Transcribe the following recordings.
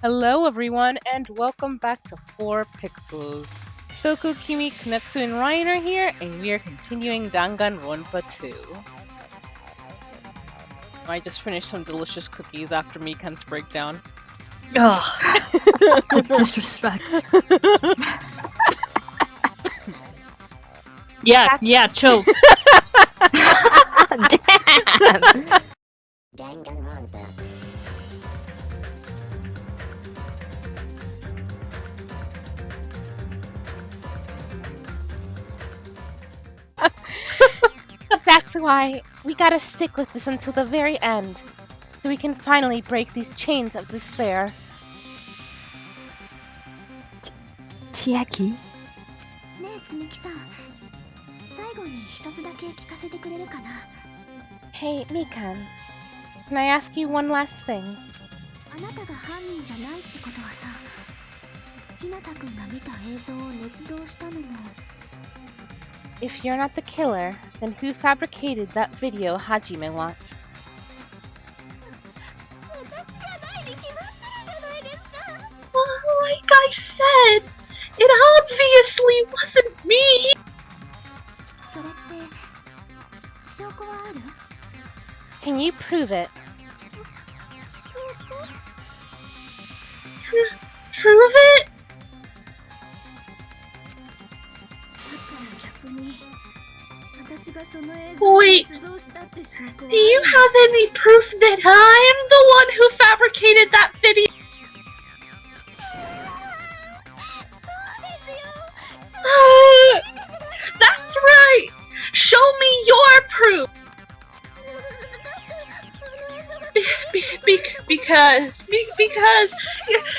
Hello everyone and welcome back to 4 Pixels. Shoko, Kimi, Konetsu, and Ryan are here and we are continuing Danganronpa 2. I just finished some delicious cookies after Mikan's breakdown. Ugh, the disrespect. Yeah, choke. Damn. Danganronpa. That's why we gotta stick with this until the very end, so we can finally break these chains of despair. Chiaki? ねえつみきさん、最後に一つだけ聞かせてくれるかな。 Hey, Mikan, can I ask you one last thing? あなたが犯人じゃないってことはさ、ひなたくんが見た映像を捏造したのも。 If you're not the killer, then who fabricated that video Hajime watched? 私じゃないに決まってるじゃないですか。 Like I said, it obviously wasn't me! それって証拠はある？ Can you prove it? 証拠？ Prove it? だから逆に私がその映像 Wait, を捏造したって証拠はある？ do you have any proof that I'm the one who fabricated that video? そうですよ。 That's right! Show me your proof! Because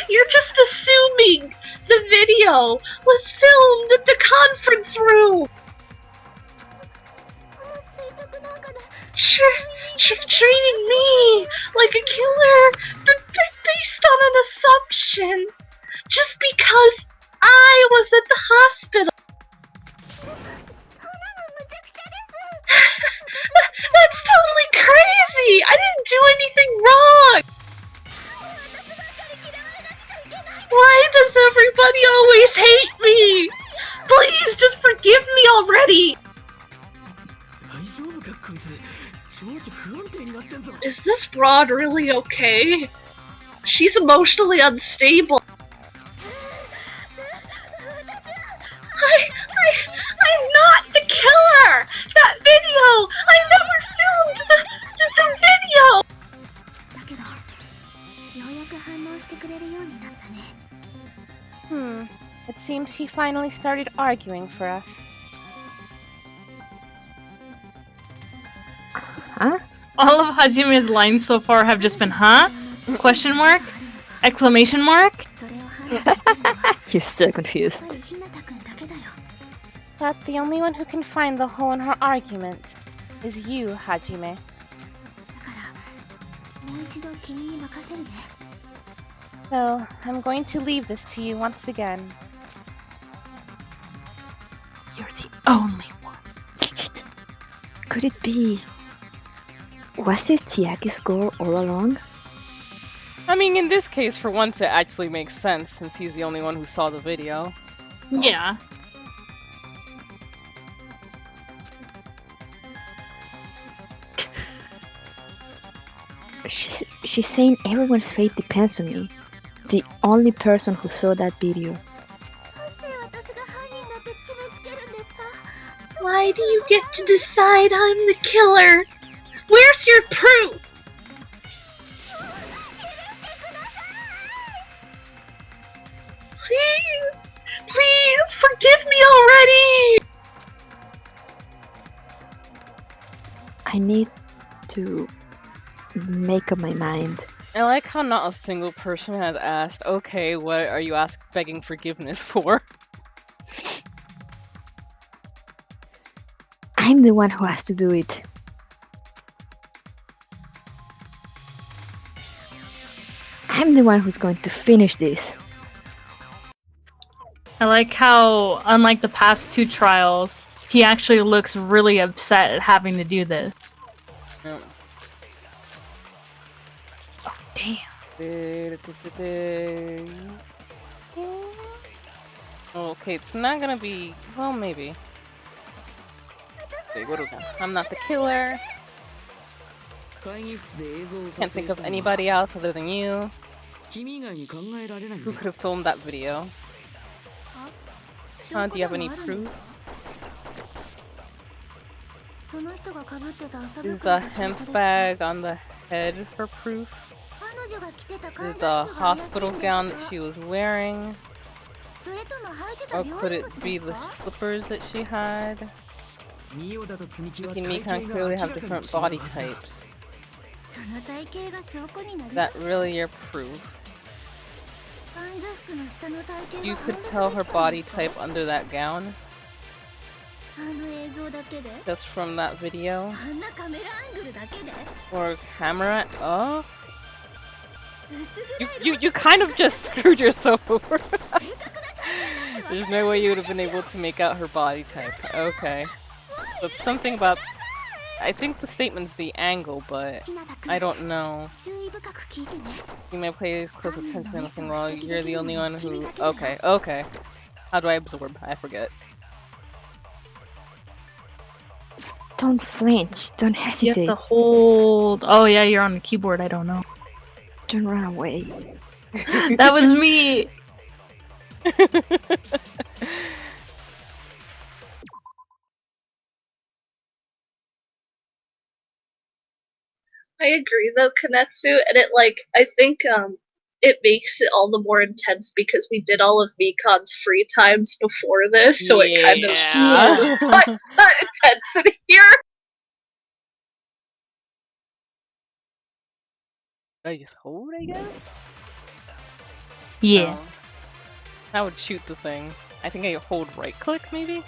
you're just assuming the video was filmed at the conference room! Treating me like a killer based on an assumption just because I was at the hospital. That's totally crazy! I didn't do anything wrong! Why does everybody always hate me? Please, just forgive me already! Is this broad really okay? She's emotionally unstable. I'm not the killer! That video! I never filmed the video! だけど、ようやく反応してくれるようになったね。 It seems she finally started arguing for us. Huh? All of Hajime's lines so far have just been huh? Question mark? Exclamation mark? それを判断できるのは He's so やっぱ confused. りひなたくんだけだよ。 But the only one who can find the hole in her argument is you, Hajime. だからもう一度君に任せるね。 So, I'm going to leave this to you once again. You're the only one. Could it be? Was it Chiaki's goal all along? I mean, in this case, for once, it actually makes sense since he's the only one who saw the video. Yeah. She's saying everyone's fate depends on me. The only person who saw that video. どうして私が犯人だって決めつけるんですか？ Why do you get to decide I'm the killer? Where's your proof? Please, forgive me already! I need to make up my mind. I like how not a single person has asked, okay, what are you begging forgiveness for? I'm the one who has to do it. I'm the one who's going to finish this. I like how, unlike the past 2 trials, he actually looks really upset at having to do this. Yeah. Oh, damn. Okay, it's not gonna be. Well, maybe. Wait, what is that? I'm not the killer. Can't think of anybody else other than you. Who could have filmed that video? Do you have any proof? Is the hemp bag on the head for proof? Is the hospital gown that she was wearing? Or could it be the slippers that she had? Yuki and Mikan clearly have different body types. Is that really your proof? You could tell her body type under that gown? Just from that video? Or camera? Oh? You kind of just screwed yourself over. There's no way you would have been able to make out her body type. Okay. So it's something about... I think the statement's the angle, but I don't know. You may pay close attention to anything while you're the only one who... Okay, okay. How do I absorb? I forget. Don't flinch. Don't You have hesitate. to hold. Oh yeah, you're on the keyboard. I don't know. Don't run away. That was me. I agree though, Kanetsu, and I think it makes it all the more intense because we did all of Mikan's free times before this, so it kind of Yeah. the intensity here. I just hold, I guess? Yeah. No. I would shoot the thing. I think I hold right click, maybe?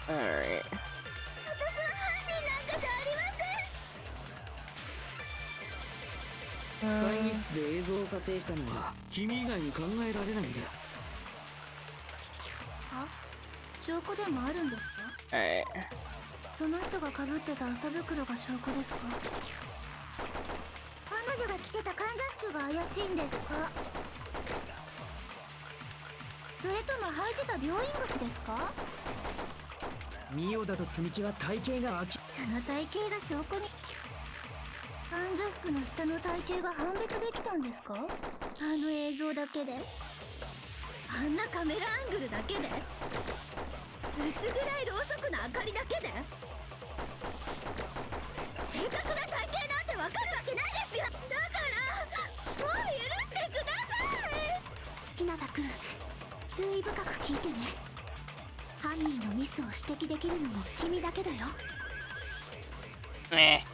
Alright. Alright. その人が被ってた麻袋が証拠ですか？彼女が着てた患者服が怪しいんですか？それとも履いてた病院靴ですか？ミオダと積木は体型がその体型が証拠に患者服の下の体型が判別できたんですか？あの映像だけであんなカメラアングルだけで薄暗いろうそくの明かりだけで正確な体型なんてわかるわけないですよ。だからもう許してください。日向くん、注意深く聞いてね。犯人のミスを指摘できるのも君だけだよ。ね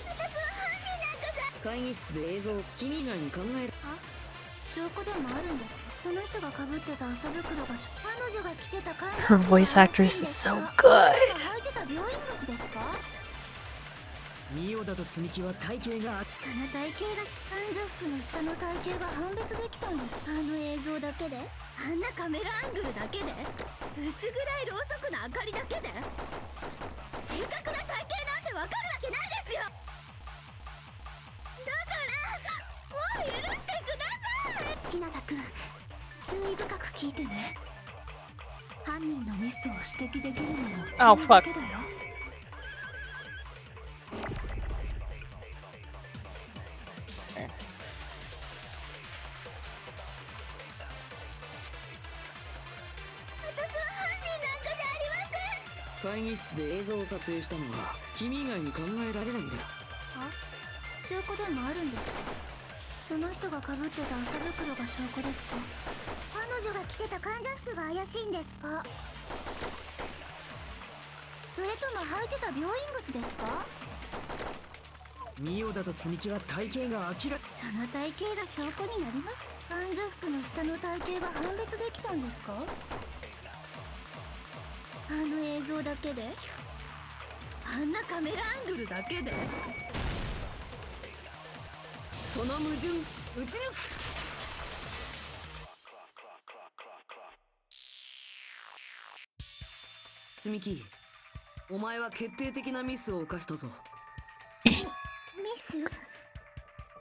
私は犯人なんかじゃ。会議室で映像を君以外に考える。あ、証拠でもあるんですか？その人が被ってた麻袋が彼女が着てた患者 Her voice actress is so good. 履いてた病院靴ですか？ミオダと積木は体型がその体型が患者服の下の体型が判別できたんです。あの映像だけであんなカメラアングルだけで薄暗いろうそくの明かりだけで正確な体型なんてわかるわけないですよ。だからもう許してください。日向くん、注意深く聞いてね。犯人のミスを指摘できるのも君だけだよ。会議室で映像を撮影したのは君以外に考えられないんだよ。あ、証拠でもあるんですか？その人が被ってた麻袋が証拠ですか？彼女が着てた患者服が怪しいんですか？それとも履いてた病院靴ですか？ミオダと積木は体型が明らか。その体型が証拠になります。患者服の下の体型が判別できたんですか？あの映像だけであんなカメラアングルだけでその矛盾打ち抜く。積木、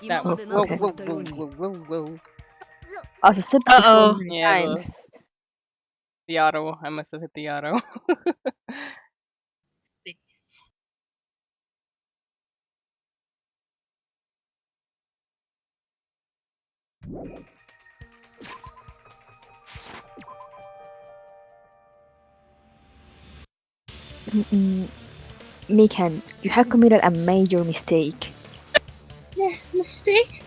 That Oh, whoa, okay. whoa, whoa, whoa, whoa, whoa. As I said before Uh-oh. many Yeah, times, the auto. I must have hit the auto. Mikan, you have committed a major mistake. Mistake?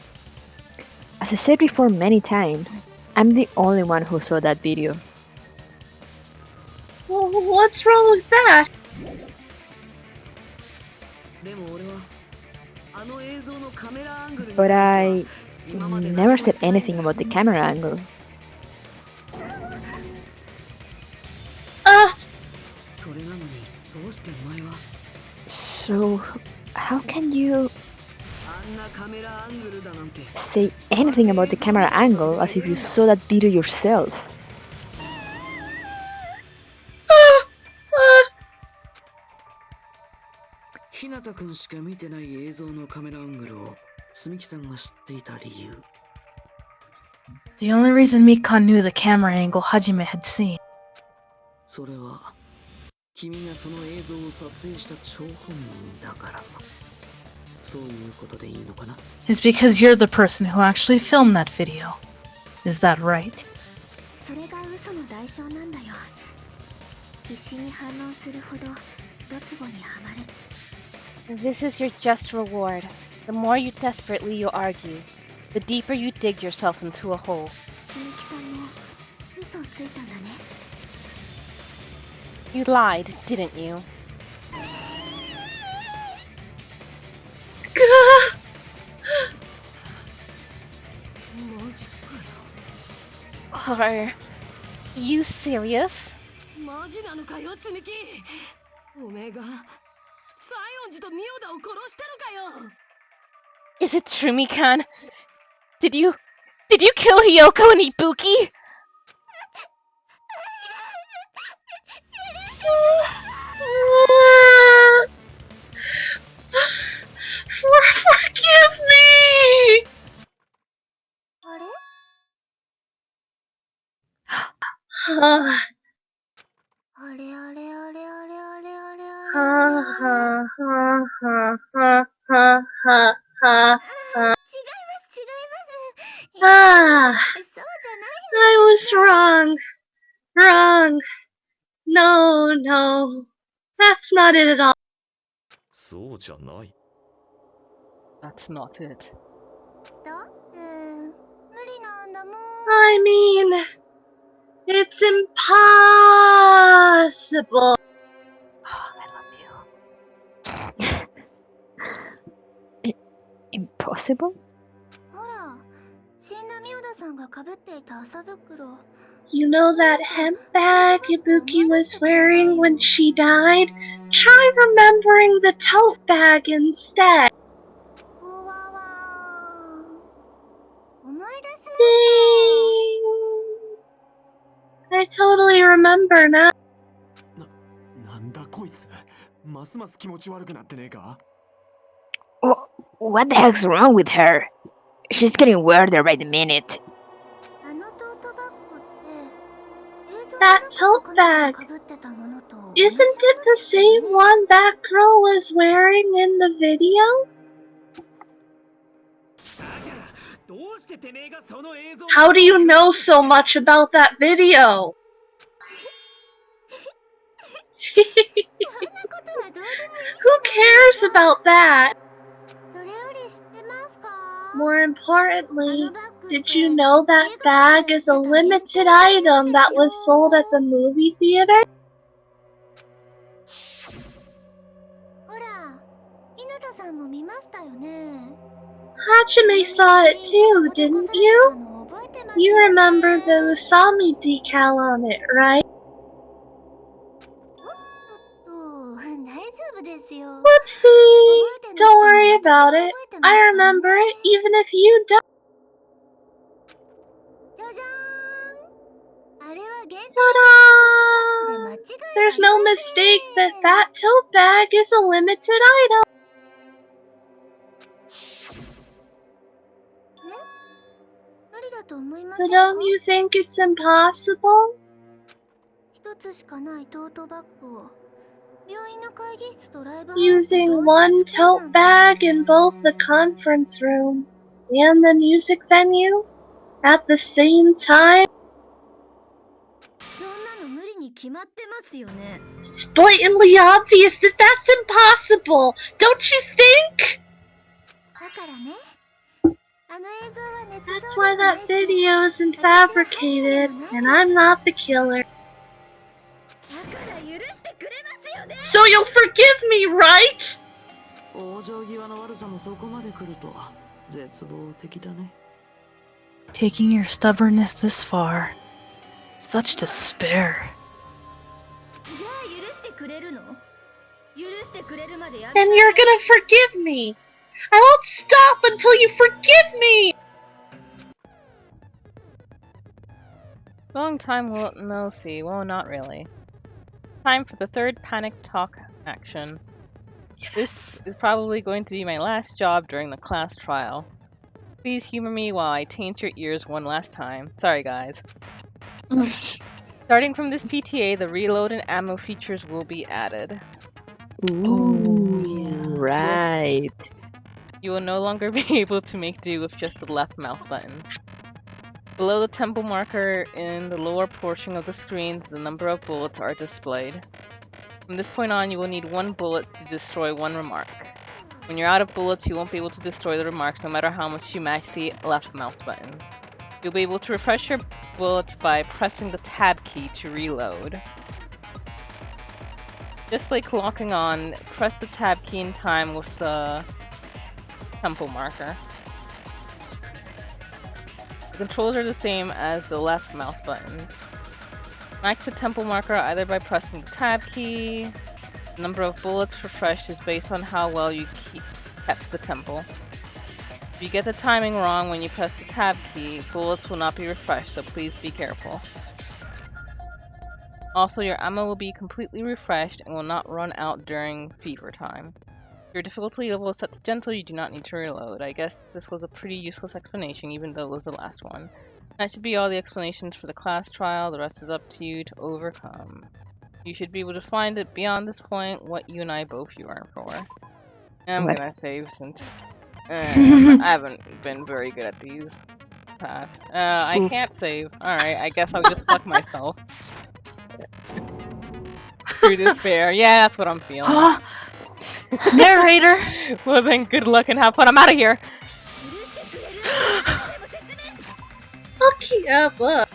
As I said before many times, I'm the only one who saw that video. Well, what's wrong with that? But I never said anything about the camera angle. So, how can you say anything about the camera angle as if you saw that video yourself? The only reason Mikan knew the camera angle Hajime had seen is because you're the person who actually filmed that video. Is that right? This is your just reward. The more you desperately argue, the deeper you dig yourself into a hole. You lied, didn't you? Are you serious? Is it true, Mikan? Did you kill Hiyoko and Ibuki? Forgive me! I was wrong. Wrong. No. That's not it at all. That's not it. I mean, it's impossible. Impossible? You know that hemp bag Ibuki was wearing when she died? Try remembering the tote bag instead. Ding! I totally remember now. What the heck's wrong with her? She's getting weirder by the minute. That tote bag. Isn't it the same one that girl was wearing in the video? How do you know so much about that video? Who cares about that? More importantly, did you know that bag is a limited item that was sold at the movie theater? Hajime saw it too, didn't you? You remember the Usami decal on it, right? Whoopsie! Don't worry about it. I remember it, even if you don't. Ta-da! There's no mistake that that tote bag is a limited item. So don't you think it's impossible? Using one tote bag in both the conference room and the music venue at the same time? It's blatantly obvious that that's impossible, don't you think? That's why that video isn't fabricated, and I'm not the killer. So you'll forgive me, right? Taking your stubbornness this far. Such despair. Then you're gonna forgive me. I won't stop until you forgive me! Long time no see. Well, not really. Time for the third panic talk action. This is probably going to be my last job during the class trial. Please humor me while I taint your ears one last time. Sorry, guys. Starting from this PTA, the reload and ammo features will be added. Ooh, right. You will no longer be able to make do with just the left mouse button. Below the temple marker in the lower portion of the screen, the number of bullets are displayed. From this point on, you will need one bullet to destroy one remark. When you're out of bullets, you won't be able to destroy the remarks no matter how much you mash the left mouse button. You'll be able to refresh your bullets by pressing the tab key to reload. Just like locking on, press the tab key in time with the temple marker. The controls are the same as the left mouse button. Max the temple marker either by pressing the tab key. The number of bullets refreshed is based on how well you kept the temple. If you get the timing wrong when you press the tab key, bullets will not be refreshed, so please be careful. Also, your ammo will be completely refreshed and will not run out during fever time. If your difficulty level is set to gentle, you do not need to reload. I guess this was a pretty useless explanation, even though it was the last one. That should be all the explanations for the class trial. The rest is up to you to overcome. You should be able to find it beyond this point what you and I both yearn for. I'm gonna save since I haven't been very good at these past. I can't save. Alright, I guess I'll just fuck myself. Through despair. Yeah, that's what I'm feeling. Narrator! Well then, good luck and have fun. I'm out of here! Okay, look.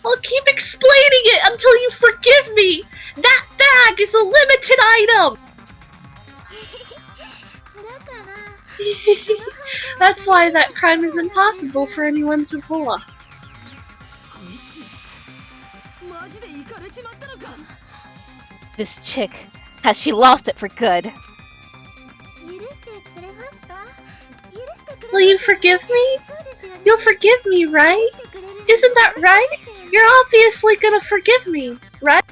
I'll keep explaining it until you forgive me! That bag is a limited item! That's why that crime is impossible for anyone to pull off. This chick, has she lost it for good? Will you forgive me? You'll forgive me, right? Isn't that right? You're obviously gonna forgive me, right?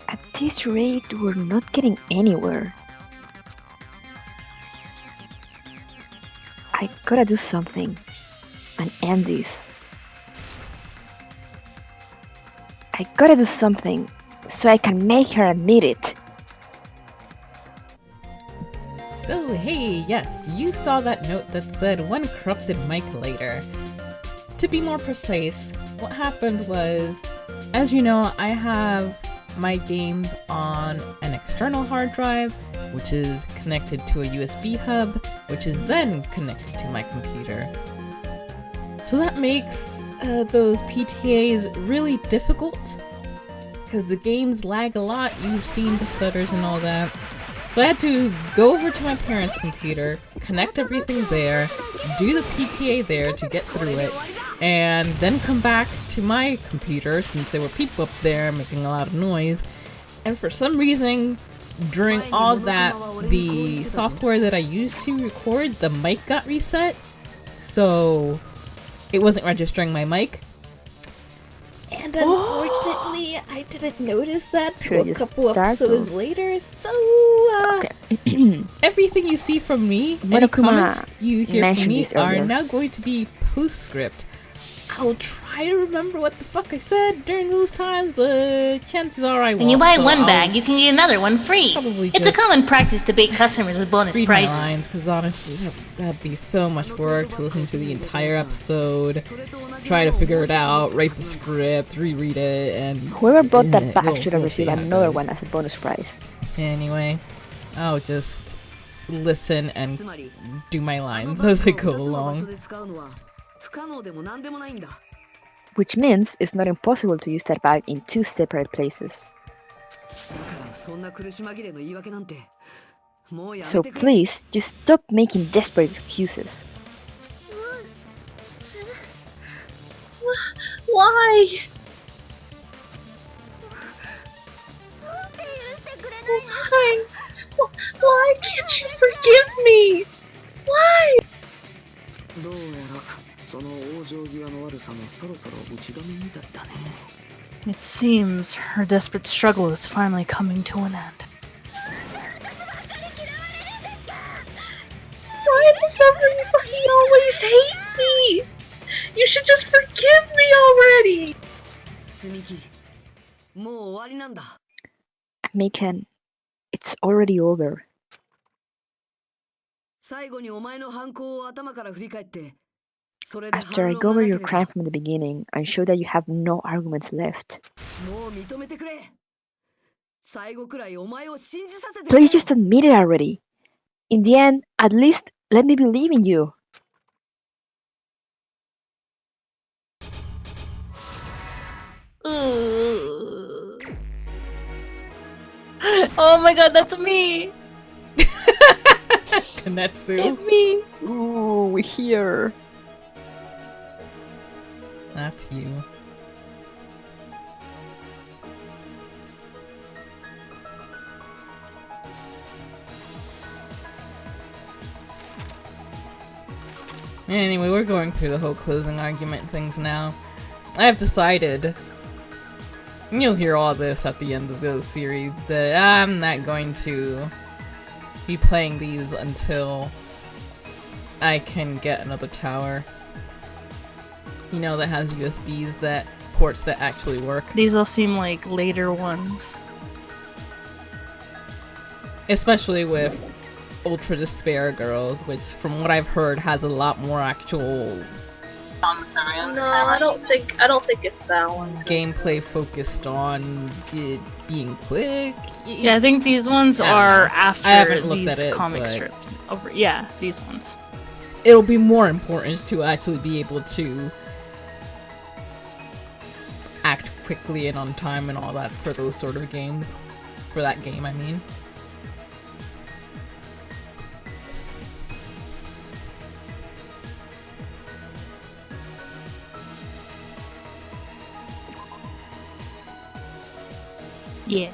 At this rate, we're not getting anywhere. I gotta do something and end this. I gotta do something so I can make her admit it. So hey, yes, you saw that note that said one corrupted mic later. To be more precise, what happened was, as you know, I have my games on an external hard drive, which is connected to a USB hub, which is then connected to my computer. So that makes those PTAs really difficult, because the games lag a lot. You've seen the stutters and all that. So I had to go over to my parents' computer, connect everything there, do the PTA there to get through it, and then come back to my computer since there were people up there making a lot of noise. And for some reason, during all that, the software that I used to record, the mic got reset, so it wasn't registering my mic. And unfortunately, I didn't notice that till a couple episodes later, so everything you see from me, any comments you hear from me, are now going to be postscript. I'll try to remember what the fuck I said during those times, but chances are I won't. When you buy one bag, you can get another one free. It's a common practice to bait customers with bonus prizes. Lines, because honestly, that'd be so much work to listen to the entire episode, try to figure it out, write the script, reread it, and whoever bought that bag should have received another one as a bonus prize. Anyway, I'll just listen and do my lines as I go along. Which means it's not impossible to use that bag in 2 separate places. So please, just stop making desperate excuses. Why? Why can't you forgive me? Why? It seems her desperate struggle is finally coming to an end. Why does everybody always hate me? You should just forgive me already! Mikan, it's already over. After I go over your crime from the beginning and show that you have no arguments left, please just admit it already. In the end, at least let me believe in you. Oh my god, that's me! Kanetsu. It's me! Ooh, we're here. That's you. Anyway, we're going through the whole closing argument things now. I have decided, and you'll hear all this at the end of the series, that I'm not going to be playing these until I can get another tower. You know, that has USBs, that ports that actually work. These all seem like later ones. Especially with Ultra Despair Girls, which from what I've heard has a lot more actual No, I don't think it's that one. gameplay focused on being quick. Yeah, I think these ones are after I haven't looked these at it, comic but strips. Yeah, these ones. it'll be more important to actually be able to act quickly and on time and all that for those sort of games. For that game, I mean. Yeah.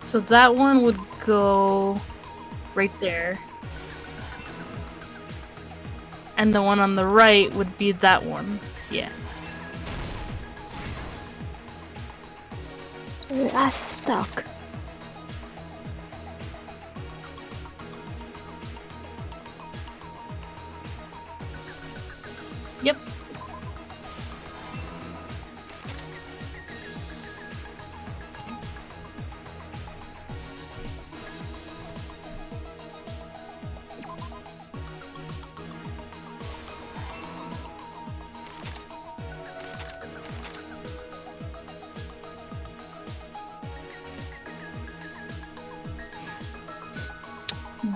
So that one would go right there. And the one on the right would be that one. Yeah. Last stock. Yep.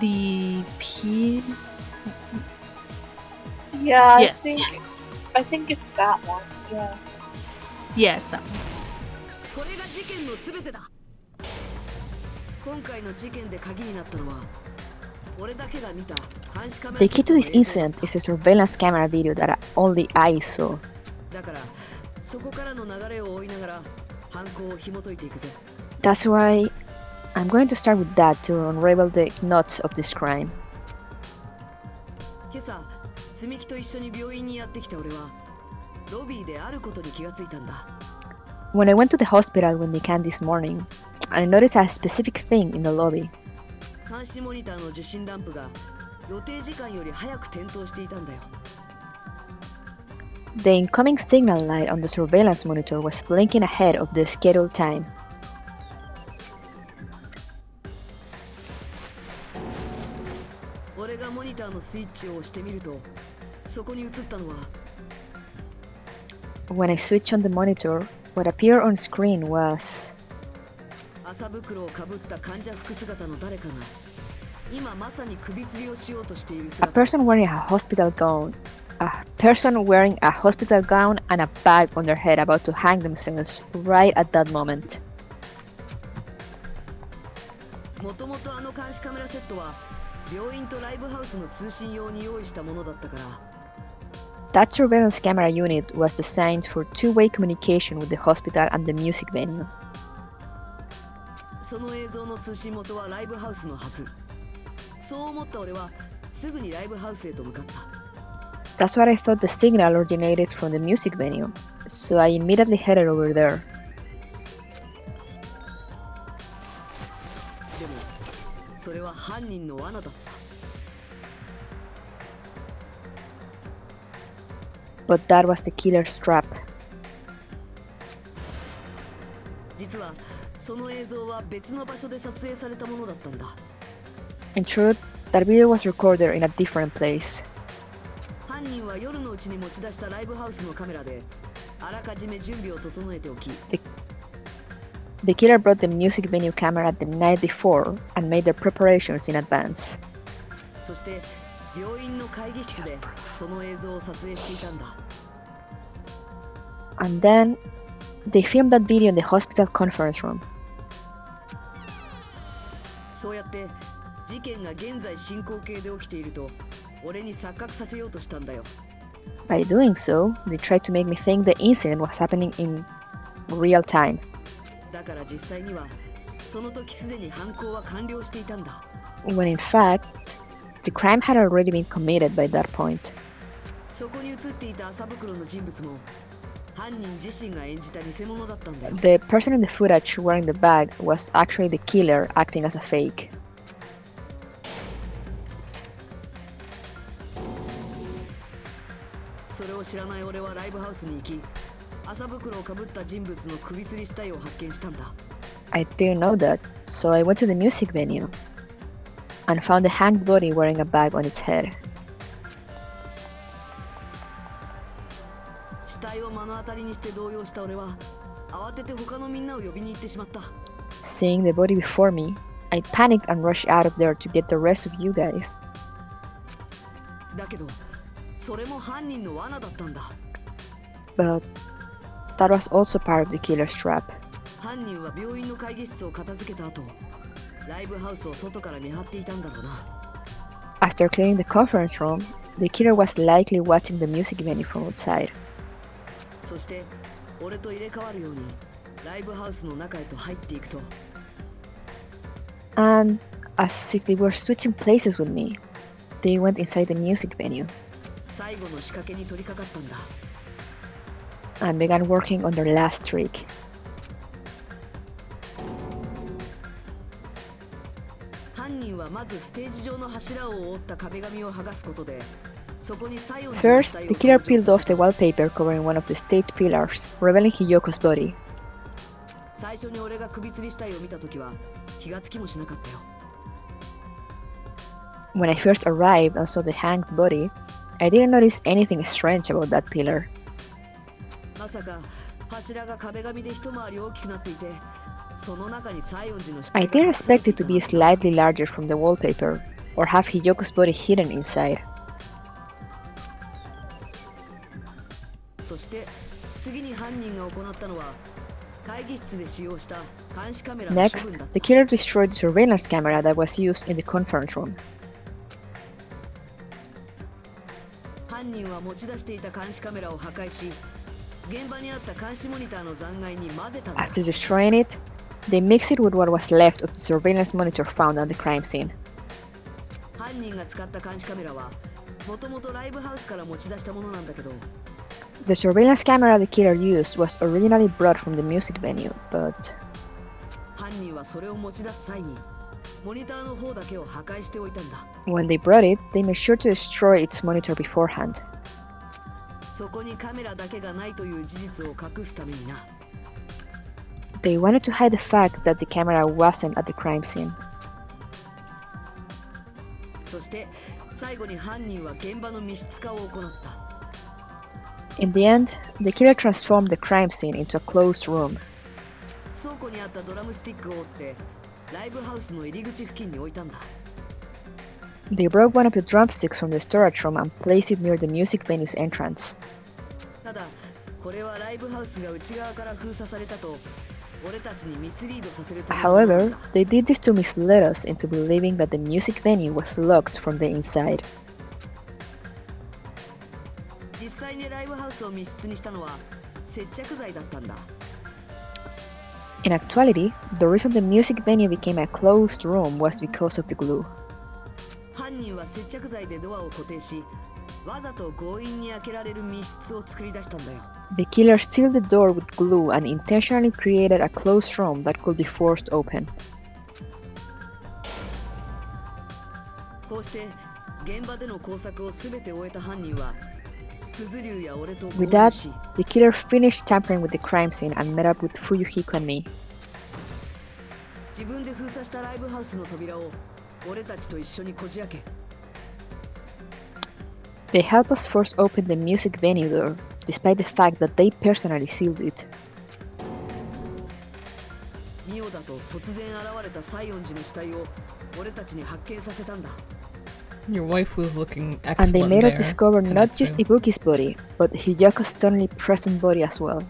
The piece. Yeah, Yes. I think it's that one. Yeah. Yeah, it's that one. これが事件の全てだ。今回の事件で鍵になったのは俺だけが見た監視カメラ The key to this incident is a surveillance camera video that only I saw. だからそこからの流れを追いながら犯行を紐解いていくぜ。 That's why I'm going to start with that to unravel the knots of this crime. 今朝積み木と一緒に病院にやってきた俺はロビーであることに気がついたんだ。 When I went to the hospital with Nikan this morning, I noticed a specific thing in the lobby. 監視モニターの受信ランプが予定時間より早く点灯していたんだよ。 The incoming signal light on the surveillance monitor was blinking ahead of the scheduled time. 俺がモニターのスイッチを押してみると、そこに映ったのは When I switched on the monitor, what appeared on screen was 麻袋をかぶった患者服姿の誰かが今まさに首吊りをしようとしている a 姿。 person wearing a hospital gown. A person wearing a hospital gown and a bag on their head about to hang themselves right at that moment. もともとあの監視カメラセットは病院とライブハウスの通信用に用意したものだったから、 That surveillance camera unit was designed for two-way communication with the hospital and the music venue. その映像の通信元はライブハウスのはず。そう思った俺はすぐにライブハウスへと向かった。 That's what I thought the signal originated from the music venue, so I immediately headed over there. でもそれは犯人の罠だった。 But that was the killer's trap. 実はその映像は別の場所で撮影されたものだったんだ。 In truth, that video was recorded in a different place. 犯人は夜のうちに持ち出したライブハウスのカメラであらかじめ準備を整えておき、 The killer brought the music venue camera the night before and made their preparations in advance. そして病院の会議室でその映像を撮影していたんだ。 And then, they filmed that video in the hospital conference room. そうやって事件が現在進行形で起きていると俺に錯覚させようとしたんだよ。 By doing so, they tried to make me think the incident was happening in real time. だから実際にはその時すでに犯行は完了していたんだ。 When in fact, the crime had already been committed by that point. そこに映っていた麻袋の人物も犯人自身が演じた偽物だったんだよ。 The person in the footage wearing the bag was actually the killer acting as a fake. それを知らない俺はライブハウスに行き、麻袋をかぶった人物の首吊り死体を発見したんだ。 I didn't know that, so I went to the music venue and found the hanged body wearing a bag on its head. 死体を目の当たりにして動揺した俺は慌てて他のみんなを呼びに行ってしまった。 Seeing the body before me, I panicked and rushed out of there to get the rest of you guys. だけどそれも犯人の罠だったんだ。 But that was also part of the killer's trap. 犯人は病院の会議室を片付けた後、ライブハウスを外から見張っていたんだろうな。 After cleaning the conference room, the killer was likely watching the music venue from outside. そして俺と入れ替わるようにライブハウスの中へと入っていくと、 And as if they were switching places with me, they went inside the music venue 最後の仕掛けに取り掛かったんだ。 and began working on their last trick. 犯人はまずステージ上の柱を覆った壁紙を剥がすことで、そこに西園寺の First, 死体を the killer 登 peeled 場 off さ the せた。 wallpaper covering one of the stage pillars, revealing Hiyoko's body. 最初に俺が首吊り死体を見たときは気がつきもしなかったよ。 When I first arrived and saw the hanged body, I didn't notice anything strange about that pillar. まさか柱が壁紙で一回り大きくなっていて、その中に西園寺の死 I 体が didn't 隠され expect てい it た to なん be て。 slightly larger from the wallpaper, or have Hiyoko's body hidden inside. そして次に犯人が行ったのは会議室で使用した監視カメラの処 Next, 分だっ the た。 killer destroyed the surveillance camera that was used in the conference room. 犯人は持ち出していた監視カメラを破壊し、現場にあった監視モニターの残骸に混ぜたんだ。 After destroying it, they mixed it with what was left of the surveillance monitor found at the crime scene. 犯人が使った監視カメラはもともとライブハウスから持ち出したものなんだけど、 The surveillance camera the killer used was originally brought from the music venue, but 犯人はそれを持ち出す際にモニターの方だけを破壊しておいたんだ。 when they brought it, they made sure to destroy its monitor beforehand. そこにカメラだけがないという事実を隠すためにな。 They wanted to hide the fact that the camera wasn't at the crime scene. そして最後に犯人は現場の密室化を行った。 In the end, the killer transformed the crime scene into a closed room. 倉庫にあったドラムスティックを折ってライブハウスの入り口付近に置いたんだ。 They broke one of the drumsticks from the storage room and placed it near the music venue's entrance. ただこれはライブハウスが内側から封鎖されたと俺たちにミスリードさせるためのものなん However, だ。 they did this to mislead us into believing that the music venue was locked from the inside. 実際にライブハウスを密室にしたのは接着剤だったんだ。 In actuality, the reason the music venue became a closed room was because of the glue. 犯人は接着剤でドアを固定し、わざと強引に開けられる密室を作り出したんだよ。 The killer sealed the door with glue and intentionally created a closed room that could be forced open. こうして現場での工作をすべて終えた犯人はクズリュウや俺と合 With 流 that, し、 the killer finished tampering with the crime scene and met up with Fuyuhiko and me. 自分で封鎖したライブハウスの扉を俺たちと一緒にこじ開け、 They helped us force open the music venue door, despite the fact that they personally sealed it. ミオだと突然現れた西園寺の死体を俺たちに発見させたんだ。 Your wife was looking excellent And they made us there, discover not just Kanatsu. Ibuki's body, but Hiyako's suddenly present body as well.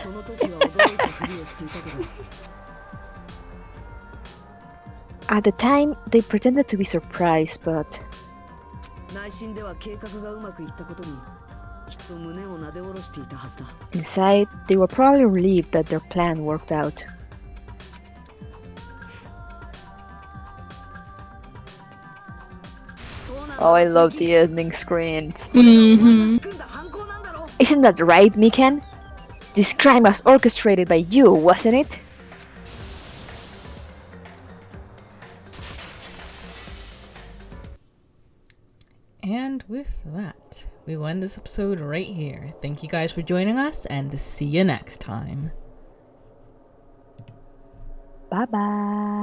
その時は驚いたふりをしていたけど、 At the time, they pretended to be surprised, but 内心では計画がうまくいったことにきっと胸をなで下ろしていたはずだ。 inside, they were probably relieved that their plan worked out. Oh, I love the ending screens. Mm-hmm. Isn't that right, Mikan? This crime was orchestrated by you, wasn't it? And with that, we will end this episode right here. Thank you guys for joining us, and see you next time. Bye bye.